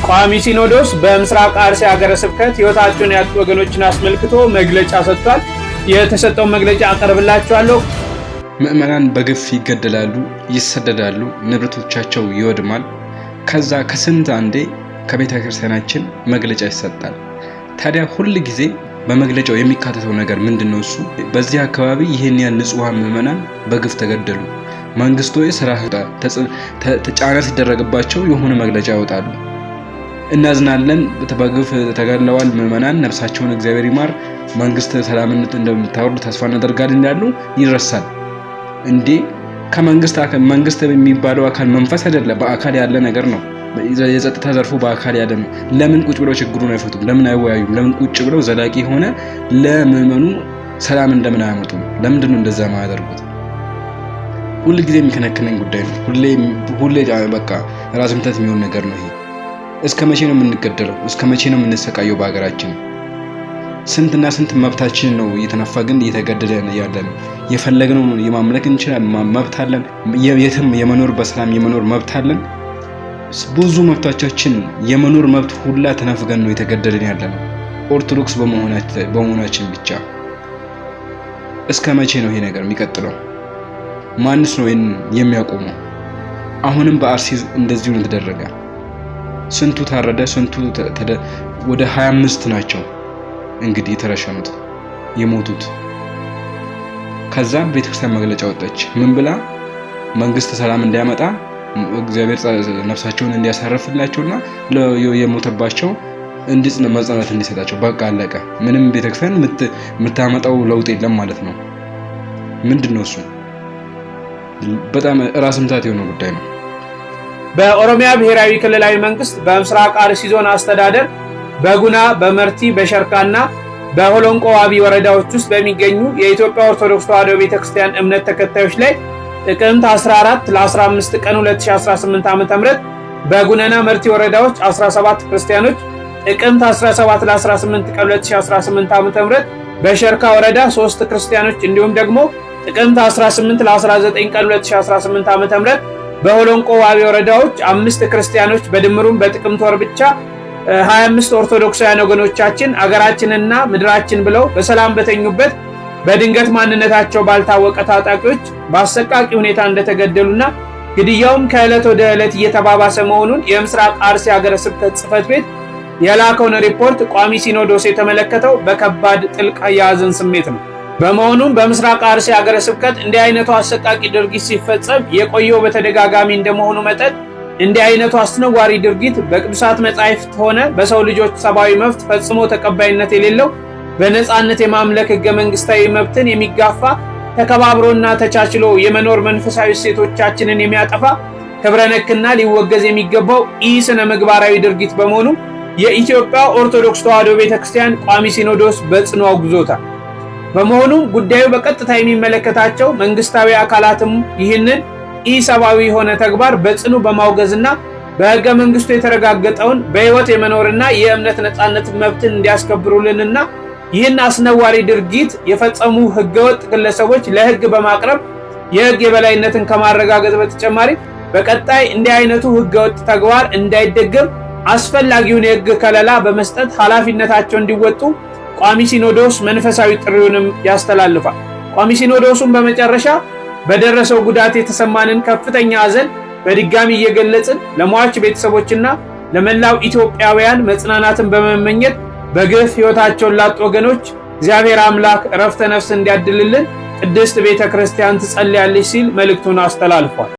ቋሚ ሲኖዶስ በምስራቅ አርሲ ሀገረ ስብከት ሕይወታቸውን ያጡ ወገኖችን አስመልክቶ መግለጫ ሰጥቷል። የተሰጠው መግለጫ አቀርብላችኋለሁ። ምዕመናን በግፍ ይገደላሉ፣ ይሰደዳሉ፣ ንብረቶቻቸው ይወድማል። ከዛ ከስንት አንዴ ከቤተ ክርስቲያናችን መግለጫ ይሰጣል። ታዲያ ሁሉ ጊዜ በመግለጫው የሚካተተው ነገር ምንድነው? እሱ በዚህ አካባቢ ይሄን ያን ንጹሃን ምዕመናን በግፍ ተገደሉ፣ መንግስቱ የሥራ ጫና ሲደረግባቸው የሆነ መግለጫ ያወጣሉ። እናዝናለን፣ በግፍ ተገድለዋል ምዕመናን፣ ነፍሳቸውን እግዚአብሔር ይማር፣ መንግስት ሰላምን እንደምታወርድ ተስፋ እናደርጋለን እንዳሉ ይረሳል። እንዴ መንግስት የሚባለው አካል መንፈስ አይደለም፣ በአካል ያለ ነገር ነው። የጸጥታ ዘርፉ በአካል ያለ ነው። ለምን ቁጭ ብለው ችግሩን አይፈቱም? ለምን አይወያዩም? ለምን ቁጭ ብለው ዘላቂ ሆነ ለምዕመኑ ሰላም እንደምን አያመጡም? ለምንድን ነው እንደዛ ማያደርጉት? ሁሉ ጊዜ የሚከነክነኝ ጉዳይ ነው። ሁሌ በቃ ራስ ምታት የሚሆን ነገር ነው ይሄ። እስከ መቼ ነው የምንገደለው? እስከ መቼ ነው የምንሰቃየው? በሀገራችን ስንትና ስንት መብታችን ነው እየተነፋ ግን እየተገደደ ያለን። የፈለግነው የማምለክ እንችላለን፣ መብት አለን። የትም የመኖር በሰላም የመኖር መብት አለን። ብዙ መብቶቻችን የመኖር መብት ሁላ ተነፍገን ነው የተገደልን ያለን ኦርቶዶክስ በመሆናችን ብቻ። እስከ መቼ ነው ይሄ ነገር የሚቀጥለው? ማንስ ነው ይሄን የሚያቆመው? አሁንም በአርሲ እንደዚሁ ነው ተደረገ። ስንቱ ታረደ፣ ስንቱ ወደ 25 ናቸው እንግዲህ የተረሸኑት የሞቱት። ከዛ ቤተክርስቲያን መግለጫ ወጣች። ምን ብላ? መንግስት ሰላም እንዲያመጣ እግዚአብሔር ነፍሳቸውን እንዲያሳርፍላቸውና የሞተባቸው መጽናናት እንዲሰጣቸው። በቃ አለቀ። ምንም ቤተክርስቲያን የምታመጣው ለውጥ የለም ማለት ነው። ምንድነው እሱ? በጣም ራስ ምታት የሆነ ጉዳይ ነው። በኦሮሚያ ብሔራዊ ክልላዊ መንግስት በምስራቅ አርሲ ዞን አስተዳደር በጉና፣ በመርቲ፣ በሸርካና በሆሎንቆ ዋቢ ወረዳዎች ውስጥ በሚገኙ የኢትዮጵያ ኦርቶዶክስ ተዋሕዶ ቤተክርስቲያን እምነት ተከታዮች ላይ ጥቅምት 14 ለ15 ቀን 2018 ዓ.ም በጉናና መርቲ ወረዳዎች 17 ክርስቲያኖች፣ ጥቅምት 17 ለ18 ቀን 2018 ዓ.ም በሸርካ ወረዳ 3 ክርስቲያኖች እንዲሁም ደግሞ ጥቅምት 18 ለ19 ቀን 2018 ዓ.ም በሆሎንቆ ዋቢ ወረዳዎች 5 ክርስቲያኖች በድምሩም በጥቅምት ወር ብቻ 25 ኦርቶዶክሳውያን ወገኖቻችን አገራችንና ምድራችን ብለው በሰላም በተኙበት በድንገት ማንነታቸው ባልታወቀ ታጣቂዎች በአሰቃቂ ሁኔታ እንደተገደሉና ግድያውም ከዕለት ወደ ዕለት እየተባባሰ መሆኑን የምስራቅ አርሲ ሀገረ ስብከት ጽሕፈት ቤት የላከውን ሪፖርት ቋሚ ሲኖዶስ የተመለከተው በከባድ ጥልቅ የሐዘን ስሜት ነው። በመሆኑም በምስራቅ አርሲ ሀገረ ስብከት እንዲህ አይነቱ አሰቃቂ ድርጊት ሲፈጸም የቆየው በተደጋጋሚ እንደመሆኑ መጠን እንዲህ አይነቱ አስነዋሪ ድርጊት በቅዱሳት መጻሕፍት ሆነ በሰው ልጆች ሰብአዊ መብት ፈጽሞ ተቀባይነት የሌለው በነጻነት የማምለክ ህገ መንግስታዊ መብትን የሚጋፋ ተከባብሮና ተቻችሎ የመኖር መንፈሳዊ እሴቶቻችንን የሚያጠፋ ክብረነክና ሊወገዝ የሚገባው ኢስነ ምግባራዊ ድርጊት በመሆኑ የኢትዮጵያ ኦርቶዶክስ ተዋሕዶ ቤተክርስቲያን ቋሚ ሲኖዶስ በጽኑ አውግዞታል። በመሆኑም ጉዳዩ በቀጥታ የሚመለከታቸው መንግስታዊ አካላትም ይህንን ኢሰብአዊ የሆነ ተግባር በጽኑ በማውገዝና በህገ መንግስቱ የተረጋገጠውን በህይወት የመኖርና የእምነት ነጻነት መብትን እንዲያስከብሩልንና ይህን አስነዋሪ ድርጊት የፈጸሙ ህገወጥ ግለሰቦች ለህግ በማቅረብ የህግ የበላይነትን ከማረጋገጥ በተጨማሪ በቀጣይ እንዲህ አይነቱ ህገወጥ ተግባር እንዳይደገም አስፈላጊውን የህግ ከለላ በመስጠት ኃላፊነታቸው እንዲወጡ ቋሚ ሲኖዶስ መንፈሳዊ ጥሪውንም ያስተላልፋል። ቋሚ ሲኖዶሱም በመጨረሻ በደረሰው ጉዳት የተሰማንን ከፍተኛ ሐዘን በድጋሚ እየገለጽን ለሟች ቤተሰቦችና ለመላው ኢትዮጵያውያን መጽናናትን በመመኘት በግፍ ሕይወታቸውን ላጡ ወገኖች እግዚአብሔር አምላክ ዕረፍተ ነፍስ እንዲያድልልን ቅድስት ቤተክርስቲያን ትጸልያለች ሲል መልእክቱን አስተላልፏል።